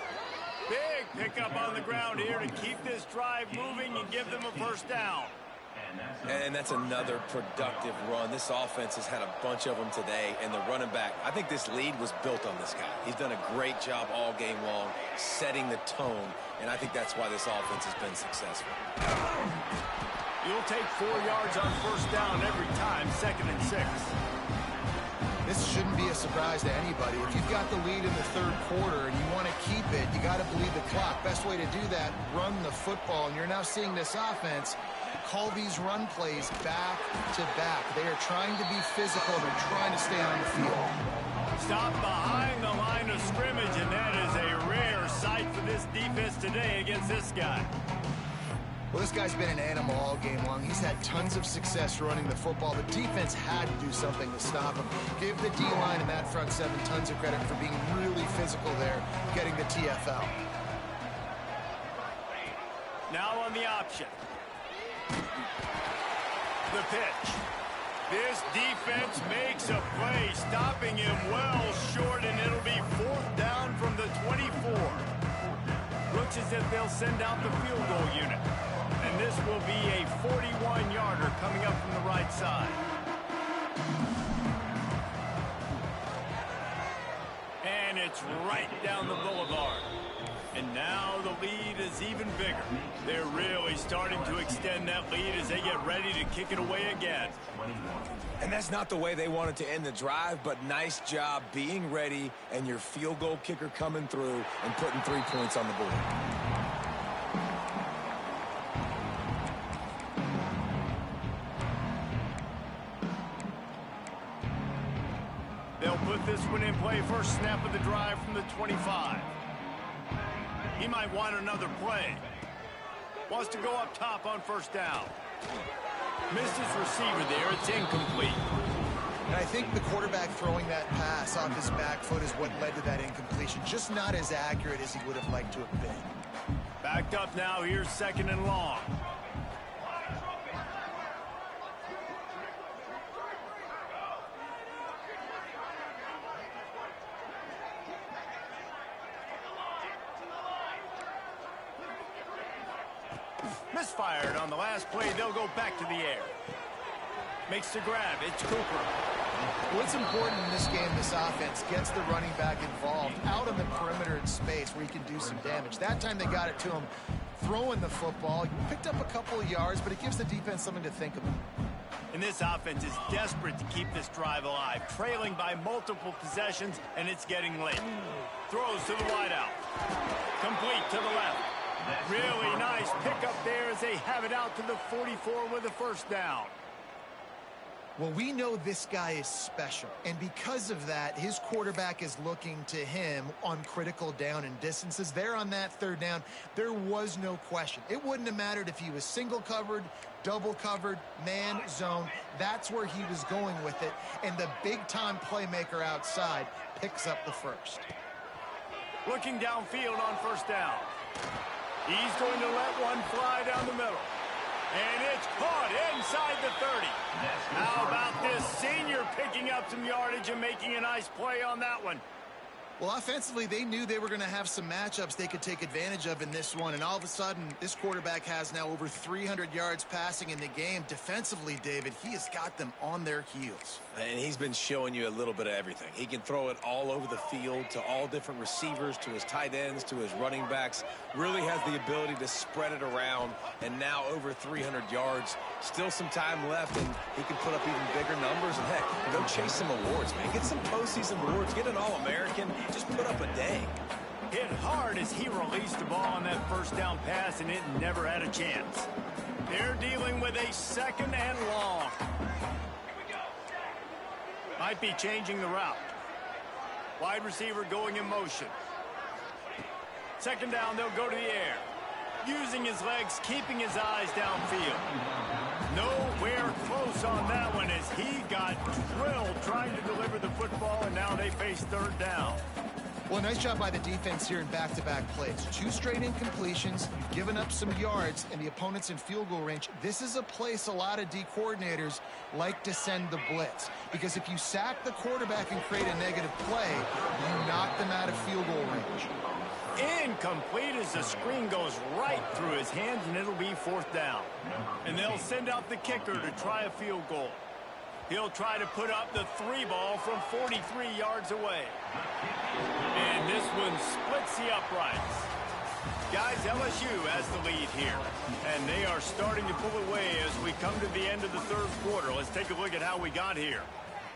Big pickup on the ground here to keep this drive moving and give them a first down. And that's another productive run. This offense has had a bunch of them today, and the running back, I think this lead was built on this guy. He's done a great job all game long, setting the tone, and I think that's why this offense has been successful. You'll take 4 yards on first down every time, 2nd and 6. This shouldn't be a surprise to anybody. If you've got the lead in the third quarter and you want to keep it, you got to bleed the clock. Best way to do that, run the football. And you're now seeing this offense call these run plays back to back. They are trying to be physical. They're trying to stay on the field. Stop behind the line of scrimmage, and that is a rare sight for this defense today against this guy. Well, this guy's been an animal all game long. He's had tons of success running the football. The defense had to do something to stop him. Give the D-line and that front seven tons of credit for being really physical there, getting the TFL. Now on the option. The pitch. This defense makes a play, stopping him well short, and it'll be 4th down from the 24. Looks as if they'll send out the field goal unit. And this will be a 41-yarder coming up from the right side. And it's right down the boulevard. And now the lead is even bigger. They're really starting to extend that lead as they get ready to kick it away again. And that's not the way they wanted to end the drive, but nice job being ready and your field goal kicker coming through and putting 3 points on the board. They'll put this one in play, first snap of the drive from the 25. He might want another play. Wants to go up top on first down. Missed his receiver there. It's incomplete. And I think the quarterback throwing that pass off his back foot is what led to that incompletion. Just not as accurate as he would have liked to have been. Backed up now. Here's 2nd and long. Misfired on the last play. They'll go back to the air. Makes the grab. It's Cooper. What's important in this game, this offense gets the running back involved out on the perimeter in space where he can do some damage. That time they got it to him throwing the football. He picked up a couple of yards, but it gives the defense something to think about. And this offense is desperate to keep this drive alive, trailing by multiple possessions, and it's getting late. Throws to the wideout. Complete to the left. Really nice pickup there as they have it out to the 44 with a first down. Well, we know this guy is special, and because of that, his quarterback is looking to him on critical down and distances. There on that 3rd down, there was no question. It wouldn't have mattered if he was single covered, double covered, man, zone. That's where he was going with it, and the big-time playmaker outside picks up the first. Looking downfield on first down. He's going to let one fly down the middle. And it's caught inside the 30. How about this senior picking up some yardage and making a nice play on that one? Well, offensively, they knew they were going to have some matchups they could take advantage of in this one. And all of a sudden, this quarterback has now over 300 yards passing in the game. Defensively, David, he has got them on their heels. And he's been showing you a little bit of everything. He can throw it all over the field to all different receivers, to his tight ends, to his running backs. Really has the ability to spread it around. And now over 300 yards. Still some time left, and he can put up even bigger numbers. And, heck, go chase some awards, man. Get some postseason awards. Get an All-American. Just put up a day. Hit hard as he released the ball on that first down pass, and it never had a chance. They're dealing with a 2nd and long. Might be changing the route. Wide receiver going in motion. 2nd down, they'll go to the air. Using his legs, keeping his eyes downfield. Nowhere close close on that one as he got drilled trying to deliver the football, and now they face third down. Well, nice job by the defense here in back-to-back plays. 2 straight incompletions. You've given up some yards, and the opponent's in field goal range. This is a place a lot of D coordinators like to send the blitz, because if you sack the quarterback and create a negative play, you knock them out of field goal range. Incomplete as the screen goes right through his hands, and it'll be fourth down. And they'll send out the kicker to try a field goal. He'll try to put up the 3 ball from 43 yards away. And this one splits the uprights. Guys, LSU has the lead here. And they are starting to pull away as we come to the end of the third quarter. Let's take a look at how we got here.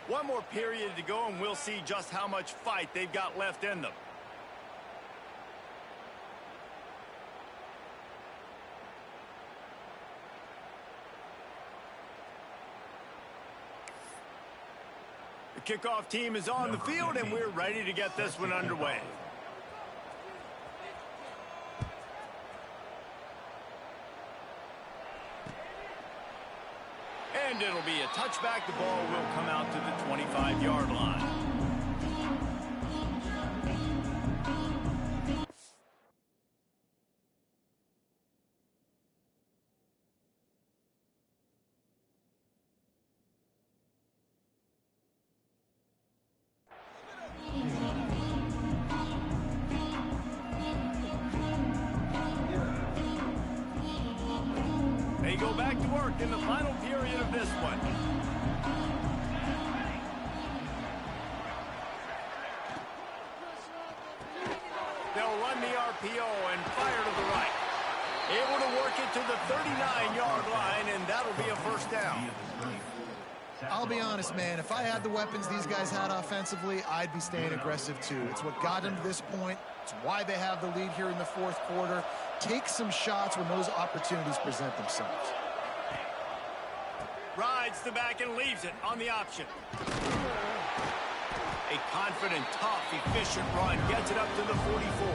One more period to go, and we'll see just how much fight they've got left in them. The kickoff team is on the field, and we're ready to get this one underway. And it'll be a touchback. The ball will come out to the 25-yard line. They go back to work in the final period of this one. They'll run the RPO and fire to the right. Able to work it to the 39-yard line, and that'll be a first down. I'll be honest, man. If I had the weapons these guys had offensively, I'd be staying aggressive too. It's what got them to this point. It's why they have the lead here in the fourth quarter. Take some shots when those opportunities present themselves. Rides the back and leaves it on the option. A confident, tough, efficient run gets it up to the 44.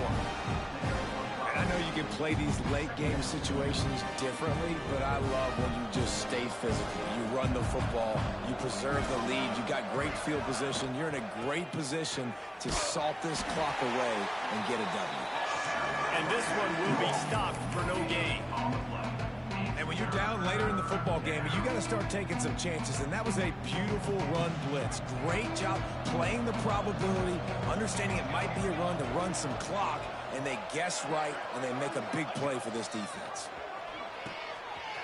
I know you can play these late game situations differently, but I love when you just stay physical. You run the football, you preserve the lead, you got great field position, you're in a great position to salt this clock away and get a W. And this one will be stopped for no gain. And when you're down later in the football game, you got to start taking some chances, and that was a beautiful run blitz. Great job playing the probability, understanding it might be a run to run some clock, and they guess right, and they make a big play for this defense.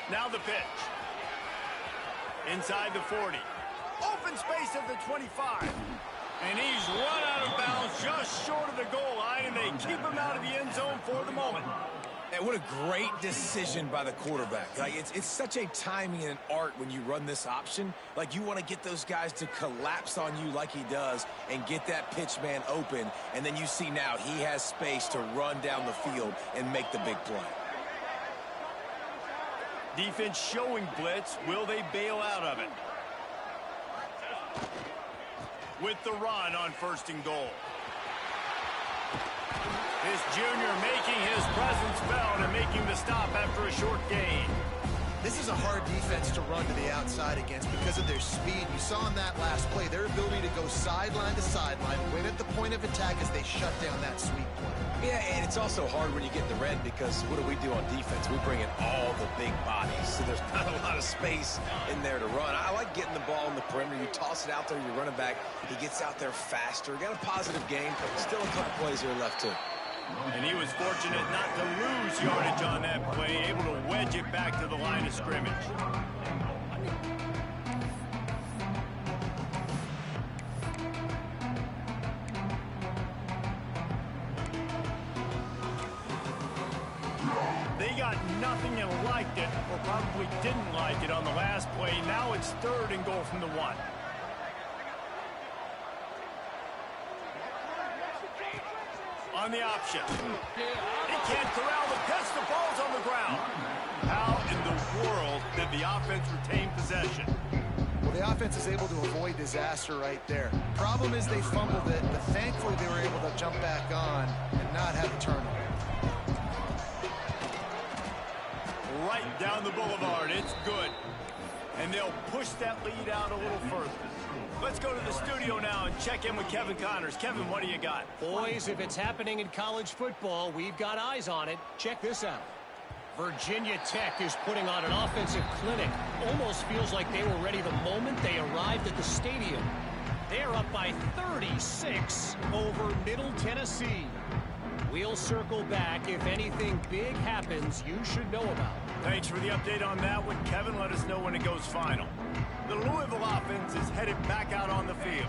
Now the pitch. Inside the 40. Open space at the 25. And he's run out of bounds just short of the goal line, and they keep him out of the end zone for the moment. And what a great decision by the quarterback. Like, it's such a timing and an art when you run this option. Like, you want to get those guys to collapse on you like he does and get that pitch man open. And then you see now he has space to run down the field and make the big play. Defense showing blitz. Will they bail out of it? With the run on first and goal. This junior making his presence felt and making the stop after a short gain. This is a hard defense to run to the outside against because of their speed. You saw in that last play their ability to go sideline to sideline, win at the point of attack as they shut down that sweep play. Yeah, and it's also hard when you get the red because what do on defense? We bring in all the big bodies, so there's not a lot of space in there to run. I like getting the ball in the perimeter. You toss it out there, you're running back. He gets out there faster. Got a positive game. Still a couple plays here left, too. And he was fortunate not to lose yardage on that play, able to wedge it back to the line of scrimmage. They got nothing and liked it, or probably didn't like it on the last play. Now it's third and goal from the 1. On the option. He can't corral the pitch. The ball's on the ground. How in the world did the offense retain possession? Well, the offense is able to avoid disaster right there. Problem is they fumbled it, but thankfully they were able to jump back on and not have a turnover. Right down the boulevard. It's good. and they'll push that lead out a little further. Let's go to the studio now and check in with Kevin Connors. Kevin, what do you got? Boys, if it's happening in college football, we've got eyes on it. Check this out. Virginia Tech is putting on an offensive clinic. Almost feels like they were ready the moment they arrived at the stadium. They're up by 36 over Middle Tennessee. We'll circle back. If anything big happens, you should know about. Thanks for the update on that one, Kevin. Let us know when it goes final. The Louisville offense is headed back out on the field.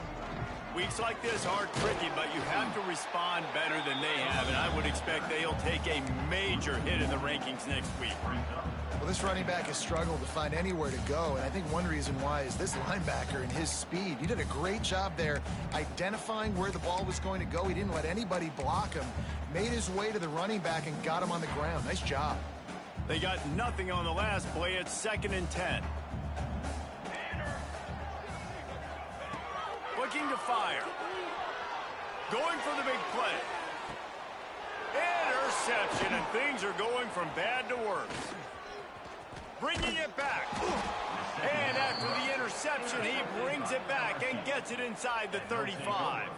Weeks like this are tricky, but you have to respond better than they have, and I would expect they'll take a major hit in the rankings next week. Well, this running back has struggled to find anywhere to go, and I think one reason why is this linebacker and his speed. He did a great job there identifying where the ball was going to go. He didn't let anybody block him, made his way to the running back and got him on the ground. Nice job. They got nothing on the last play. It's 2nd and 10. Looking to fire. Going for the big play. Interception, and things are going from bad to worse. Bringing it back. And after the interception, he brings it back and gets it inside the 35.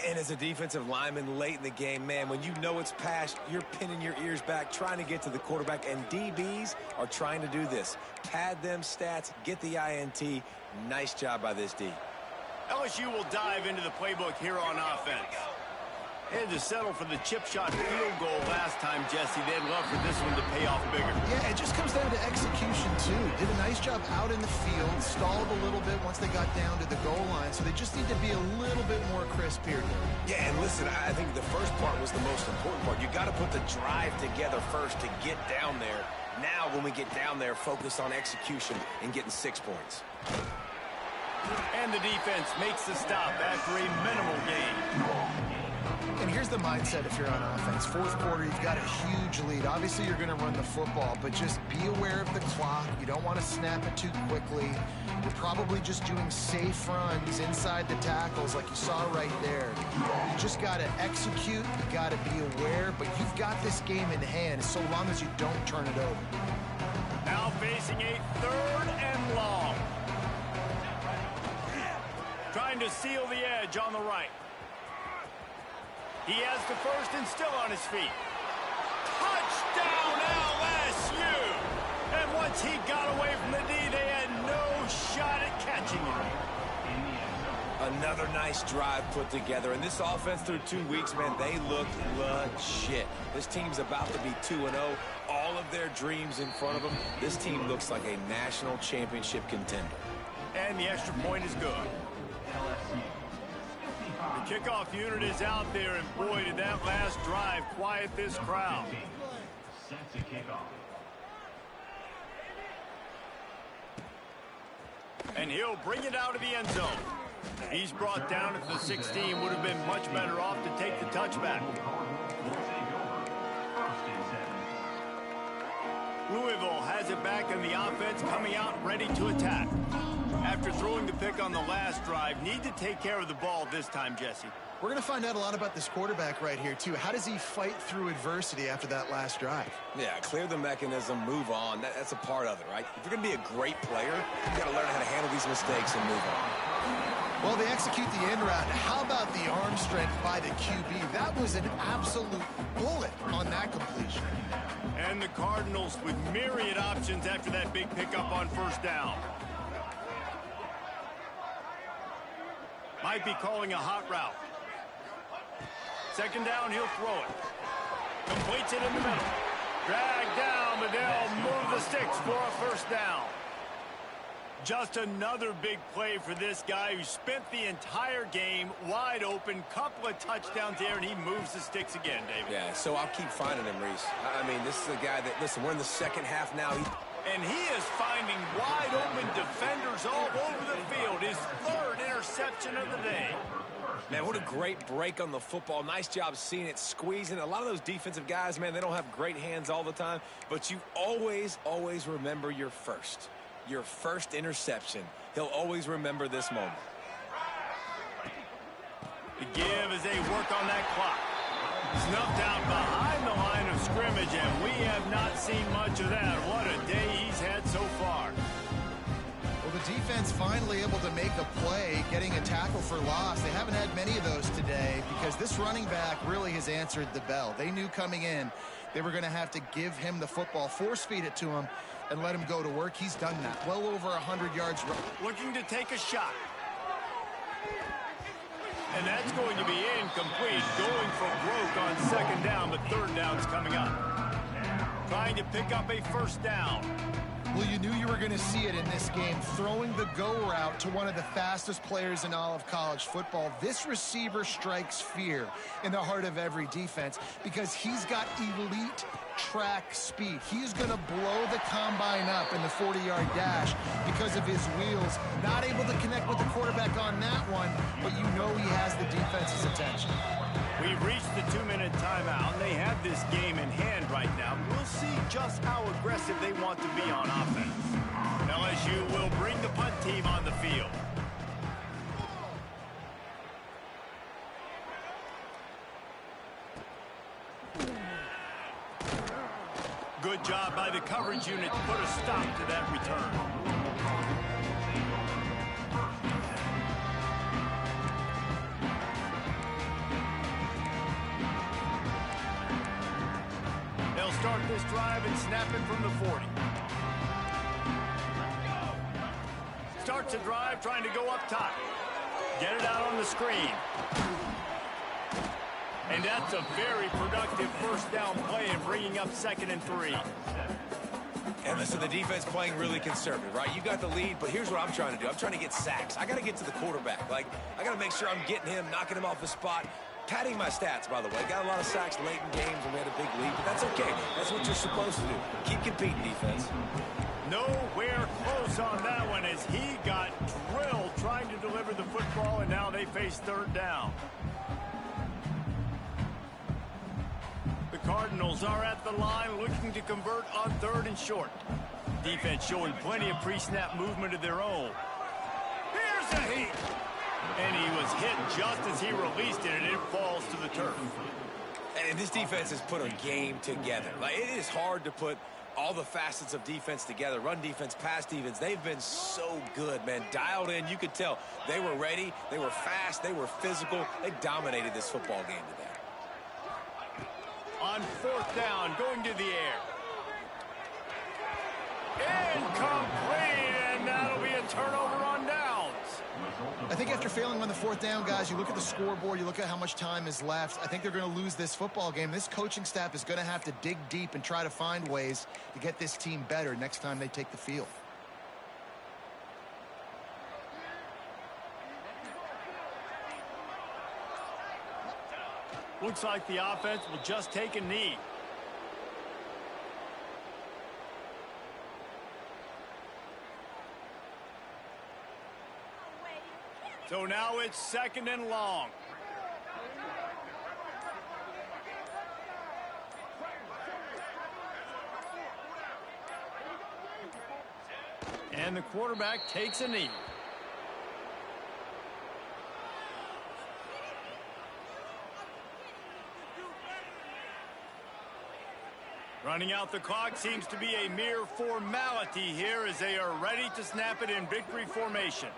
And as a defensive lineman late in the game, man, when you know it's past, you're pinning your ears back, trying to get to the quarterback, and DBs are trying to do this. Pad them stats, get the INT. Nice job by this D. LSU will dive into the playbook here on offense. Had to settle for the chip shot field goal last time, Jesse. They'd love for this one to pay off bigger. Yeah, it just comes down to execution, too. Did a nice job out in the field, stalled a little bit once they got down to the goal line, so they just need to be a little bit more crisp here. Yeah, and listen, I think the first part was the most important part. You got to put the drive together first to get down there. Now, when we get down there, focus on execution and getting 6 points. And the defense makes the stop after a minimal gain. And here's the mindset if you're on offense. Fourth quarter, you've got a huge lead. Obviously, you're going to run the football, but just be aware of the clock. You don't want to snap it too quickly. You're probably just doing safe runs inside the tackles like you saw right there. You just got to execute. You got to be aware, but you've got this game in hand so long as you don't turn it over. Now facing a 3rd and long. Trying to seal the edge on the right. He has the first and still on his feet. Touchdown LSU! And once he got away from the D, they had no shot at catching him. Another nice drive put together. And this offense through 2 weeks, man, they look legit. This team's about to be 2-0. All of their dreams in front of them. This team looks like a national championship contender. And the extra point is good. The kickoff unit is out there, and boy, did that last drive quiet this crowd. And he'll bring it out of the end zone. He's brought down at the 16. Would have been much better off to take the touchback. Louisville has it back in the offense, coming out ready to attack. After throwing the pick on the last drive, need to take care of the ball this time, Jesse. We're going to find out a lot about this quarterback right here, too. How does he fight through adversity after that last drive? Yeah, clear the mechanism, move on. That's a part of it, right? If you're going to be a great player, you got to learn how to handle these mistakes and move on. Well, they execute the end route. How about the arm strength by the QB? That was an absolute bullet on that completion. And the Cardinals with myriad options after that big pickup on first down. Might be calling a hot route. 2nd down, he'll throw it. Completes it in the middle. Dragged down, but they'll move the sticks for a first down. Just another big play for this guy who spent the entire game wide open. Couple of touchdowns there, and he moves the sticks again, David. Yeah, so I'll keep finding him, Reese. I mean, this is a guy that, listen, we're in the second half now. And he is finding wide open defenders all over the field. His 3rd interception of the day. Man, what a great break on the football. Nice job seeing it, squeezing. A lot of those defensive guys, man, they don't have great hands all the time. But you always, always remember your first. Your first interception. He'll always remember this moment. The give as they work on that clock. Snuffed out behind the line of scrimmage, and we have not seen much of that. What a day he's had so far. defense finally able to make a play, getting a tackle for loss. They haven't had many of those today because this running back really has answered the bell. They knew coming in they were going to have to give him the football, force feed it to him, and let him go to work. He's done that. Well over 100 yards. Looking to take a shot. And that's going to be incomplete. Going for broke on second down, but third down's coming up. Trying to pick up a first down. Well, you knew you were going to see it in this game, throwing the go route to one of the fastest players in all of college football. This receiver strikes fear in the heart of every defense because he's got elite track speed. He's going to blow the combine up in the 40-yard dash because of his wheels. Not able to connect with the quarterback on that one, but you know he has the defense's attention. We've reached the 2-minute timeout, and they have this game in hand right now. We'll see just how aggressive they want to be on offense. LSU will bring the punt team on the field. Good job by the coverage unit to put a stop to that return. Start this drive and snap it from the 40. Starts a drive trying to go up top. Get it out on the screen. And that's a very productive first down play and bringing up 2nd and 3. And listen, the defense playing really conservative, right? You got the lead, but here's what I'm trying to do. I'm trying to get sacks. I got to get to the quarterback. Like, I got to make sure I'm getting him, knocking him off the spot. Padding my stats, by the way. Got a lot of sacks late in games when we had a big lead, but that's okay. That's what you're supposed to do. Keep competing, defense. Nowhere close on that one as he got drilled trying to deliver the football, and now they face third down. The Cardinals are at the line looking to convert on 3rd and short. Defense showing plenty of pre-snap movement of their own. Here's a heat. And he was hit just as he released it, and it falls to the turf. And this defense has put a game together. Like, it is hard to put all the facets of defense together. Run defense, pass defense. They've been so good, man. Dialed in. You could tell they were ready. They were fast. They were physical. They dominated this football game today. On 4th down, going to the air. Incomplete, and that'll be a turnover on downs. I think after failing on the 4th down, guys, you look at the scoreboard, you look at how much time is left. I think they're going to lose this football game. This coaching staff is going to have to dig deep and try to find ways to get this team better next time they take the field. Looks like the offense will just take a knee. So now it's 2nd and long. And the quarterback takes a knee. Running out the clock seems to be a mere formality here as they are ready to snap it in victory formation.